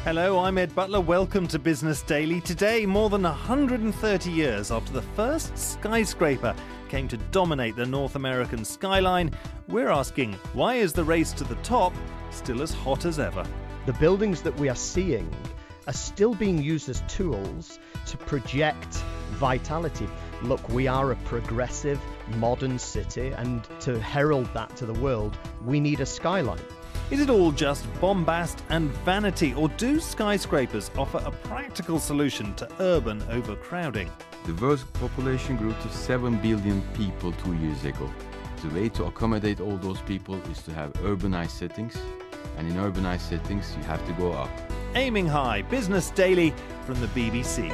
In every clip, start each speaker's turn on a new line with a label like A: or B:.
A: Hello, I'm Ed Butler. Welcome to Business Daily. Today, more than 130 years after the first skyscraper came to dominate the North American skyline, we're asking, why is the race to the top still as hot as ever?
B: The buildings that we are seeing are still being used as tools to project vitality. Look, we are a progressive, modern city, and to herald that to the world, we need a skyline.
A: Is it all just bombast and vanity, or do skyscrapers offer a practical solution to urban overcrowding?
C: The world's population grew to 7 billion people 2 years ago. The way to accommodate all those people is to have urbanized settings, and in urbanized settings you have to go up.
A: Aiming High, Business Daily from the BBC.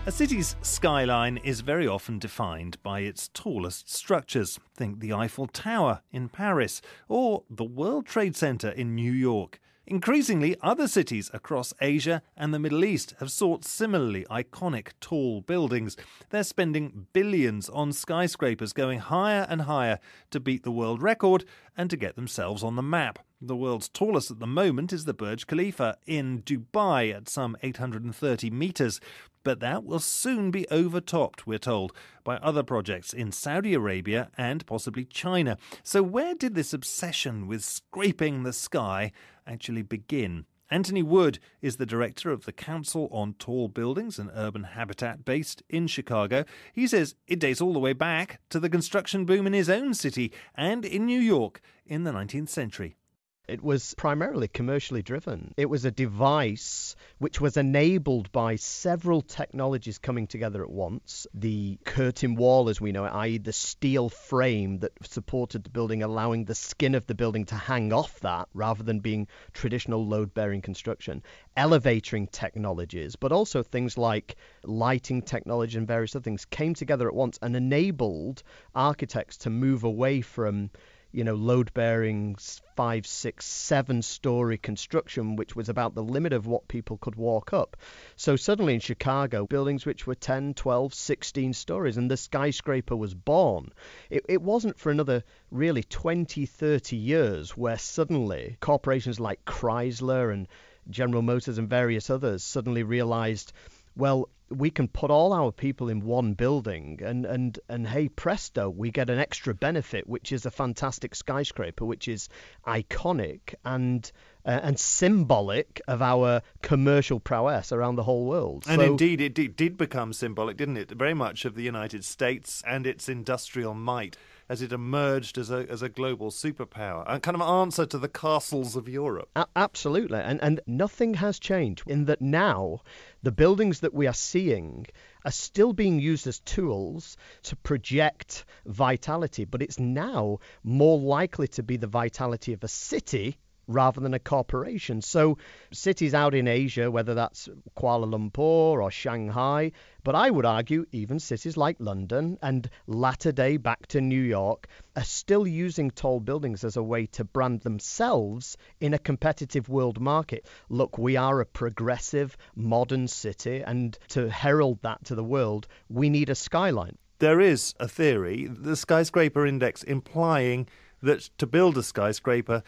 A: A city's skyline is very often defined by its tallest structures. Think the Eiffel Tower in Paris or the World Trade Center in New York. Increasingly, other cities across Asia and the Middle East have sought similarly iconic tall buildings. They're spending billions on skyscrapers going higher and higher to beat the world record and to get themselves on the map. The world's tallest at the moment is the Burj Khalifa in Dubai at some 830 metres. But that will soon be overtopped, we're told, by other projects in Saudi Arabia and possibly China. So where did this obsession with scraping the sky actually begin? Antony Wood is the director of the Council on Tall Buildings and Urban Habitat based in Chicago. He says it dates all the way back to the construction boom in his own city and in New York in the 19th century.
B: It was primarily commercially driven. It was a device which was enabled by several technologies coming together at once. The curtain wall, as we know it, i.e. the steel frame that supported the building, allowing the skin of the building to hang off that rather than being traditional load-bearing construction. Elevatoring technologies, but also things like lighting technology and various other things came together at once and enabled architects to move away from load-bearing 5, 6, 7-story construction, which was about the limit of what people could walk up. So suddenly in Chicago, buildings which were 10, 12, 16 stories, and the skyscraper was born. It wasn't for another really 20, 30 years where suddenly corporations like Chrysler and General Motors and various others suddenly realized, well, we can put all our people in one building and hey presto, we get an extra benefit, which is a fantastic skyscraper, which is iconic and symbolic of our commercial prowess around the whole world.
A: And indeed, it did become symbolic, didn't it? Very much of the United States and its industrial might as it emerged as a global superpower, a kind of answer to the castles of Europe.
B: Absolutely. And nothing has changed in that now the buildings that we are seeing are still being used as tools to project vitality, but it's now more likely to be the vitality of a city rather than a corporation. So cities out in Asia, whether that's Kuala Lumpur or Shanghai, but I would argue even cities like London and latter day back to New York, are still using tall buildings as a way to brand themselves in a competitive world market. Look, we are a progressive, modern city, and to herald that to the world, we need a skyline.
A: There is a theory, the skyscraper index, implying that to build a skyscraper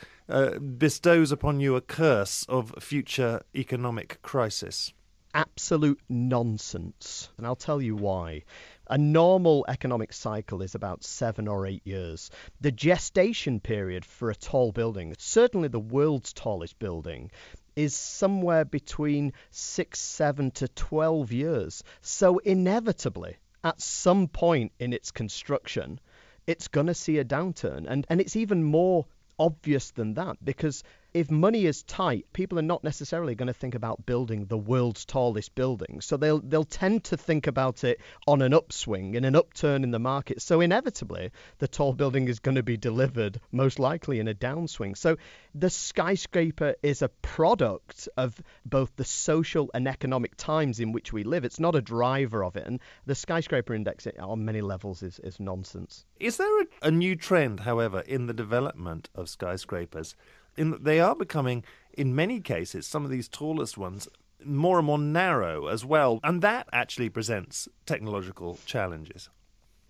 A: bestows upon you a curse of future economic crisis.
B: Absolute nonsense. And I'll tell you why. A normal economic cycle is about 7 or 8 years. The gestation period for a tall building, certainly the world's tallest building, is somewhere between 6, 7 to 12 years. So inevitably, at some point in its construction, it's going to see a downturn. And it's even more obvious than that, because if money is tight, people are not necessarily going to think about building the world's tallest building. So they'll tend to think about it on an upswing, in an upturn in the market. So inevitably, the tall building is going to be delivered most likely in a downswing. So the skyscraper is a product of both the social and economic times in which we live. It's not a driver of it. And the skyscraper index on many levels is nonsense.
A: Is there a new trend, however, in the development of skyscrapers? In that they are becoming, in many cases, some of these tallest ones, more and more narrow as well. And that actually presents technological challenges.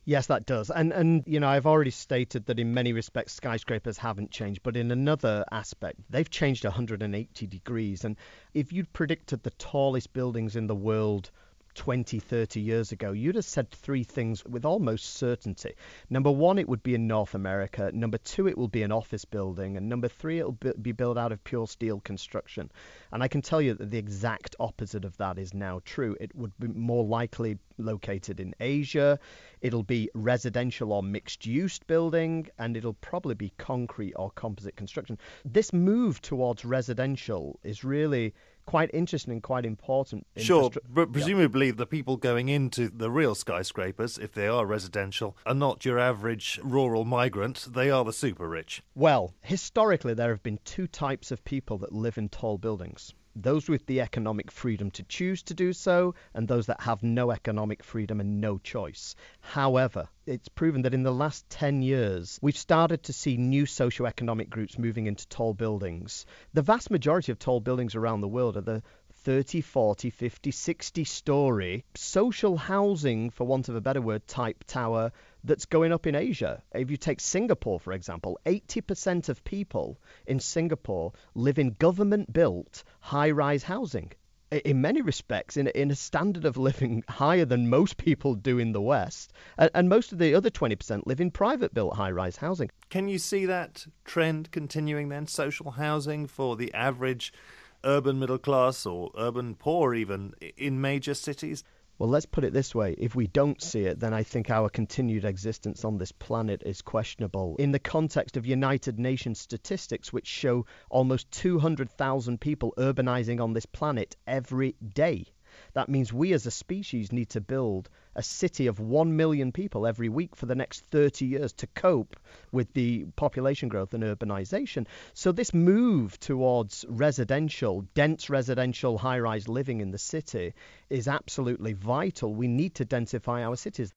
B: Yes, that does. And I've already stated that in many respects skyscrapers haven't changed, but in another aspect, they've changed 180 degrees. And if you'd predicted the tallest buildings in the world 20, 30 years ago, you'd have said three things with almost certainty. Number one, it would be in North America. Number two, it will be an office building. And number three, it'll be built out of pure steel construction. And I can tell you that the exact opposite of that is now true. It would be more likely located in Asia. It'll be residential or mixed-use building, and it'll probably be concrete or composite construction. This move towards residential is really quite interesting and quite important.
A: Sure, but presumably the people going into the real skyscrapers, if they are residential, are not your average rural migrant. They are the super rich.
B: Well, historically there have been two types of people that live in tall buildings. Those with the economic freedom to choose to do so, and those that have no economic freedom and no choice. However, it's proven that in the last 10 years, we've started to see new socioeconomic groups moving into tall buildings. The vast majority of tall buildings around the world are the 30, 40, 50, 60-story social housing, for want of a better word, type tower that's going up in Asia. If you take Singapore, for example, 80% of people in Singapore live in government-built high-rise housing. In many respects, in a standard of living higher than most people do in the West, and most of the other 20% live in private-built high-rise housing.
A: Can you see that trend continuing then, social housing for the average urban middle class or urban poor even in major cities?
B: Well, let's put it this way. If we don't see it, then I think our continued existence on this planet is questionable. In the context of United Nations statistics, which show almost 200,000 people urbanizing on this planet every day, that means we as a species need to build a city of 1 million people every week for the next 30 years to cope with the population growth and urbanization. So this move towards dense residential high-rise living in the city is absolutely vital. We need to densify our cities.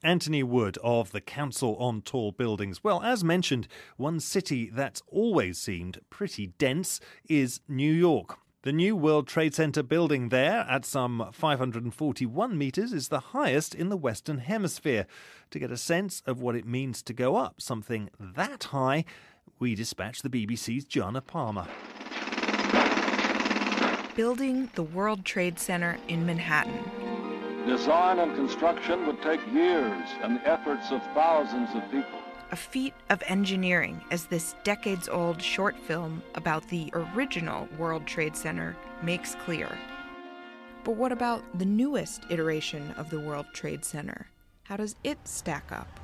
A: Antony Wood of the Council on Tall Buildings. Well, as mentioned, one city that's always seemed pretty dense is New York. The new World Trade Center building there, at some 541 metres, is the highest in the Western Hemisphere. To get a sense of what it means to go up something that high, we dispatched the BBC's Gianna Palmer.
D: Building the World Trade Center in Manhattan.
E: Design and construction would take years and the efforts of thousands of people.
D: A feat of engineering, as this decades-old short film about the original World Trade Center makes clear. But what about the newest iteration of the World Trade Center? How does it stack up?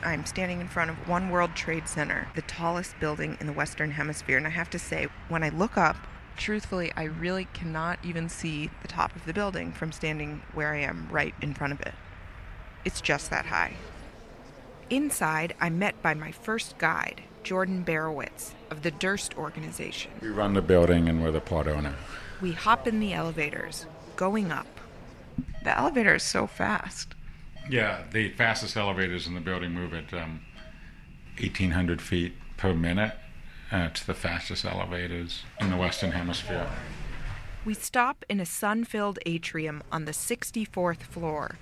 D: I'm standing in front of One World Trade Center, the tallest building in the Western Hemisphere, and I have to say, when I look up, truthfully, I really cannot even see the top of the building from standing where I am right in front of it. It's just that high. Inside, I'm met by my first guide, Jordan Barowitz, of the Durst organization.
F: We run the building and we're the part owner.
D: We hop in the elevators, going up. The elevator is so fast.
F: Yeah, the fastest elevators in the building move at 1,800 feet per minute. It's the fastest elevators in the Western Hemisphere.
D: We stop in a sun-filled atrium on the 64th floor.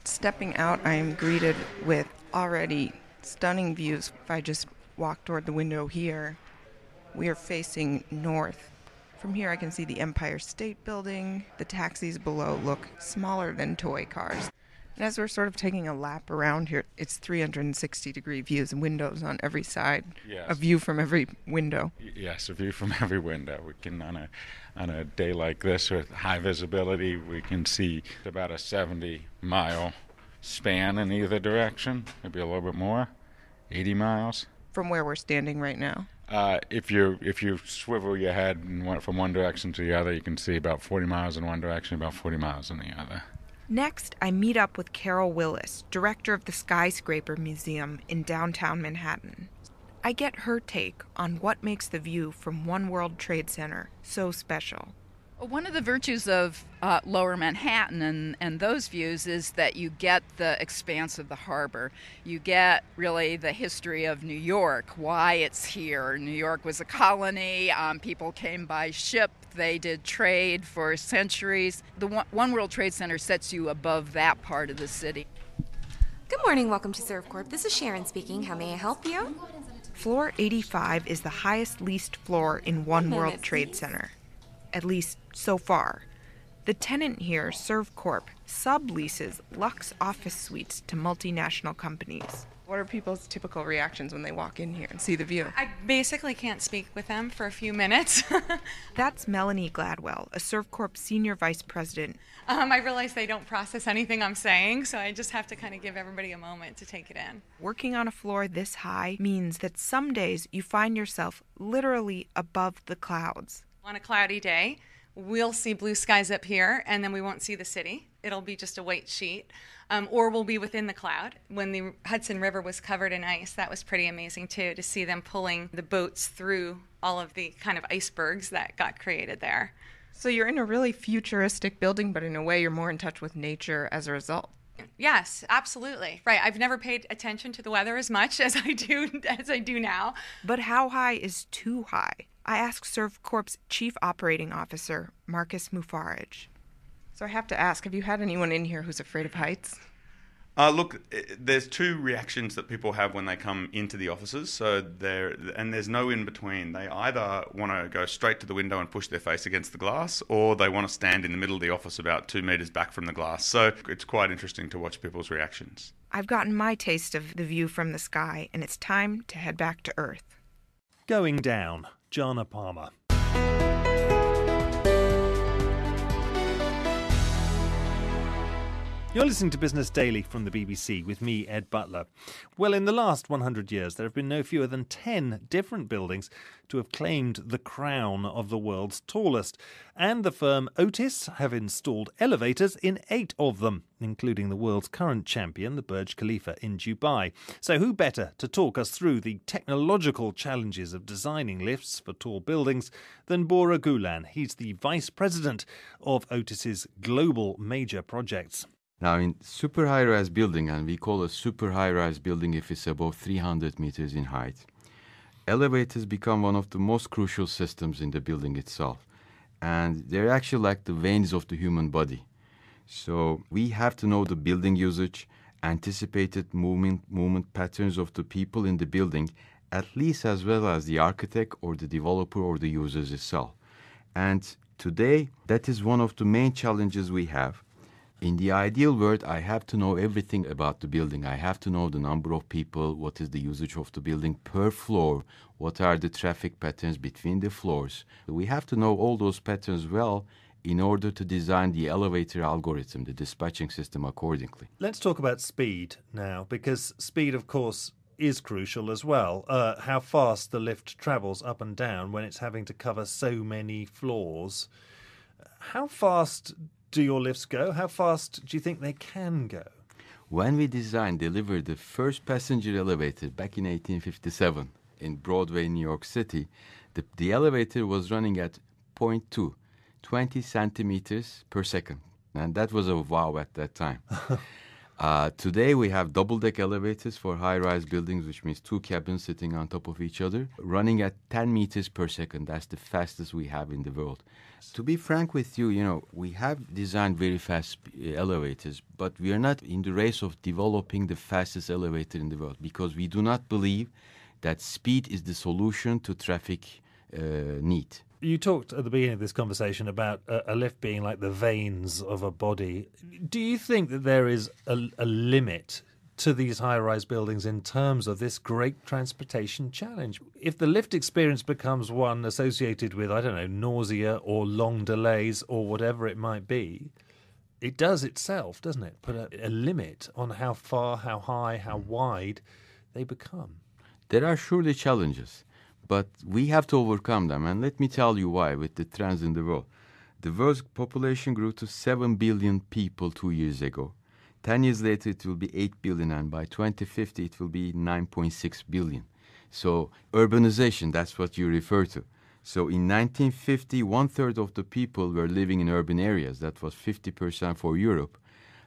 D: Stepping out, I am greeted with already stunning views. If I just walk toward the window here, we are facing north. From here I can see the Empire State Building. The taxis below look smaller than toy cars. And as we're sort of taking a lap around here, it's 360-degree views and windows on every side.
F: Yes.
D: A view from every window.
F: Yes, a view from every window. We can, on a day like this with high visibility, we can see about a 70-mile span in either direction, maybe a little bit more, 80 miles.
D: From where we're standing right now?
F: If you swivel your head from one direction to the other, you can see about 40 miles in one direction, about 40 miles in the other.
D: Next, I meet up with Carol Willis, director of the Skyscraper Museum in downtown Manhattan. I get her take on what makes the view from One World Trade Center so special.
G: One of the virtues of Lower Manhattan and those views is that you get the expanse of the harbor. You get really the history of New York, why it's here. New York was a colony. People came by ship. They did trade for centuries. The One World Trade Center sets you above that part of the city.
H: Good morning. Welcome to ServCorp. This is Sharon speaking. How may I help you?
D: Floor 85 is the highest leased floor in One World Trade Center. At least so far. The tenant here, ServCorp, subleases luxe office suites to multinational companies. What are people's typical reactions when they walk in here and see the view?
I: I basically can't speak with them for a few minutes.
D: That's Melanie Gladwell, a ServCorp senior vice president.
I: I realize they don't process anything I'm saying, so I just have to kind of give everybody a moment to take it in.
D: Working on a floor this high means that some days you find yourself literally above the clouds.
I: On a cloudy day, we'll see blue skies up here, and then we won't see the city. It'll be just a white sheet, or we'll be within the cloud. When the Hudson River was covered in ice, that was pretty amazing, too, to see them pulling the boats through all of the kind of icebergs that got created there.
D: So you're in a really futuristic building, but in a way you're more in touch with nature as a result.
I: Yes, absolutely. Right. I've never paid attention to the weather as much as I do now.
D: But how high is too high? I asked ServCorp's Chief Operating Officer, Marcus Mufarage. So I have to ask, have you had anyone in here who's afraid of heights?
J: Look, there's two reactions that people have when they come into the offices. There's no in between. They either want to go straight to the window and push their face against the glass, or they want to stand in the middle of the office about 2 meters back from the glass. So it's quite interesting to watch people's reactions.
D: I've gotten my taste of the view from the sky, and it's time to head back to Earth.
A: Going down, Gianna Palmer. You're listening to Business Daily from the BBC with me, Ed Butler. Well, in the last 100 years, there have been no fewer than 10 different buildings to have claimed the crown of the world's tallest. And the firm Otis have installed elevators in 8 of them, including the world's current champion, the Burj Khalifa in Dubai. So who better to talk us through the technological challenges of designing lifts for tall buildings than Bora Gulen? He's the vice president of Otis's global major projects.
C: Now, in super high-rise building, and we call a super high-rise building if it's above 300 meters in height, elevators become one of the most crucial systems in the building itself. And they're actually like the veins of the human body. So we have to know the building usage, anticipated movement patterns of the people in the building, at least as well as the architect or the developer or the users itself. And today, that is one of the main challenges we have. In the ideal world, I have to know everything about the building. I have to know the number of people, what is the usage of the building per floor, what are the traffic patterns between the floors. We have to know all those patterns well in order to design the elevator algorithm, the dispatching system accordingly.
A: Let's talk about speed now, because speed, of course, is crucial as well. How fast the lift travels up and down when it's having to cover so many floors. How fast do your lifts go? How fast do you think they can go?
C: When we delivered the first passenger elevator back in 1857 in Broadway, New York City, the elevator was running at 0.2, 20 centimeters per second. And that was a wow at that time. Today we have double-deck elevators for high-rise buildings, which means 2 cabins sitting on top of each other, running at 10 meters per second. That's the fastest we have in the world. To be frank with you, we have designed very fast elevators, but we are not in the race of developing the fastest elevator in the world because we do not believe that speed is the solution to traffic need.
A: You talked at the beginning of this conversation about a lift being like the veins of a body. Do you think that there is a limit to these high-rise buildings in terms of this great transportation challenge? If the lift experience becomes one associated with, nausea or long delays or whatever it might be, it does itself, doesn't it? Put a limit on how far, how high, how wide they become.
C: There are surely challenges, but we have to overcome them. And let me tell you why with the trends in the world. The world's population grew to 7 billion people 2 years ago. 10 years later, it will be 8 billion, and by 2050, it will be 9.6 billion. So urbanization, that's what you refer to. So in 1950, 1/3 of the people were living in urban areas. That was 50% for Europe.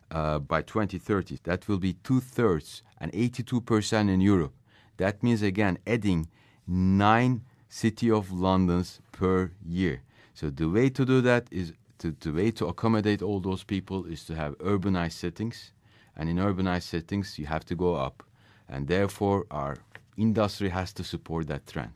C: By 2030, that will be 2/3 and 82% in Europe. That means, again, adding 9 City of Londons per year. So the way to do that is, the way to accommodate all those people is to have urbanized settings. And in urbanized settings, you have to go up. And therefore, our industry has to support that trend.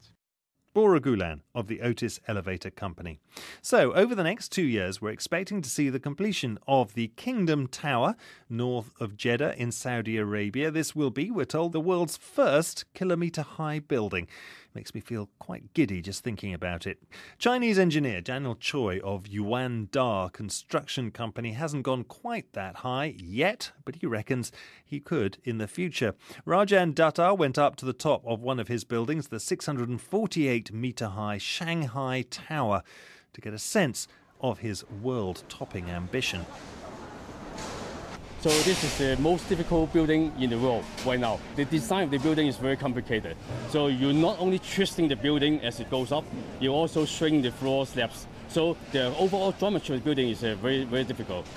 A: Bora Gulen of the Otis Elevator Company. So, over the next 2 years, we're expecting to see the completion of the Kingdom Tower north of Jeddah in Saudi Arabia. This will be, we're told, the world's first kilometre-high building. Makes me feel quite giddy just thinking about it. Chinese engineer Daniel Choi of Yuan Da Construction Company hasn't gone quite that high yet, but he reckons he could in the future. Rajan Dutta went up to the top of one of his buildings, the 648-metre-high Shanghai Tower, to get a sense of his world-topping ambition.
K: So this is the most difficult building in the world right now. The design of the building is very complicated. So you're not only twisting the building as it goes up, you're also shrinking the floor slabs. So the overall geometry of the building is very, very difficult.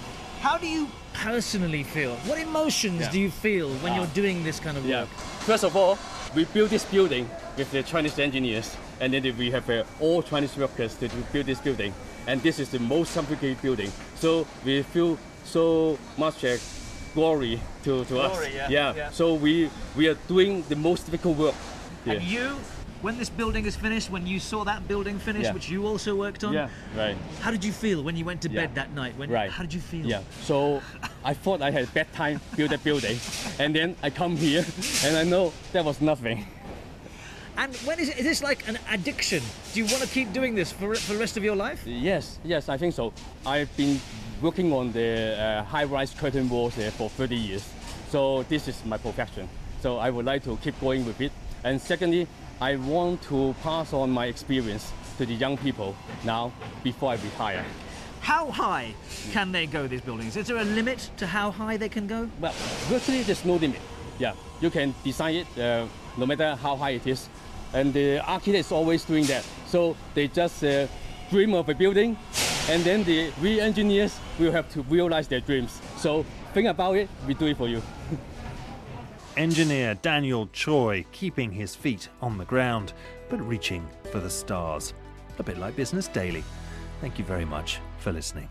L: How do you personally feel? What emotions do you feel when you're doing this kind of work?
K: First of all, we built this building with the Chinese engineers, and then we have all Chinese workers to build this building. And this is the most complicated building. So we feel so much glory to us. Yeah. So we are doing the most difficult work.
L: And you, when this building is finished, when you saw that building finish, which you also worked on, how did you feel when you went to bed that night? How did you feel?
K: Yeah. So I thought I had a bad time build that building, and then I come here and I know that was nothing.
L: And when is this like an addiction? Do you want to keep doing this for the rest of your life?
K: Yes, I think so. I've been working on the high-rise curtain walls for 30 years. So this is my profession. So I would like to keep going with it. And secondly, I want to pass on my experience to the young people now before I retire.
L: How high can they go, these buildings? Is there a limit to how high they can go?
K: Well, virtually there's no limit. Yeah, you can design it no matter how high it is. And the architect is always doing that. So they just dream of a building, and then we engineers will have to realize their dreams. So think about it, we do it for you.
A: Engineer Daniel Choi keeping his feet on the ground, but reaching for the stars. A bit like Business Daily. Thank you very much for listening.